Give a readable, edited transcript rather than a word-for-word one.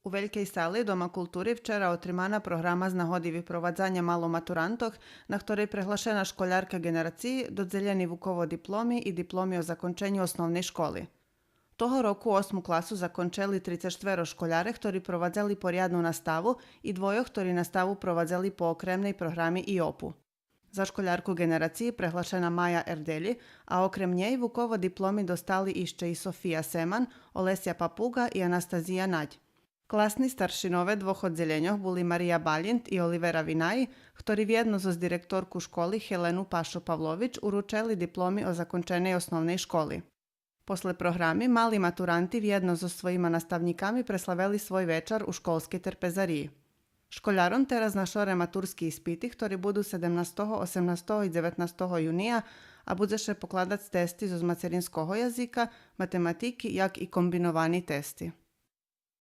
U Veljkej sali Doma kultúry včera otримана програма знаходиві провадзання маломатуранток, на ktorej prehlášená škoľárka generácii dodzeljeni Vukovo diplomi i diplomi o zakončenju osnovnej školy. Toho roku 8. klasu zakončili 34 škoľare, ktorí provadzali poriadnu nastavu i dvojo, ktorí nastavu provadzali po okremnej programi IOP-u. Za škoľárku generácii prehlášená Maja Erdeli, a okrem nej Vukovo diplomi dostali ešte i Sofia Seman, Olesja Papuga i Anastazija Naď. Klasní staršinové dvoch oddeleniach boli Maria Balint i Olivera Vinaj, ktorí viedno so z direktorku školy Helenu Pašo Pavlovič uručili diplomy o zakončenej osnovnej školy. Posle programy mali maturanti viedno so svojima nastavnikami preslavili svoj večer u školskej trpezariji. Škoľarom teraz našore maturski ispiti, ktorí budú 17., 18. i 19. junija, a budzeše pokladať testy zo materinského jazyka, matematiky, jak i kombinovani testi.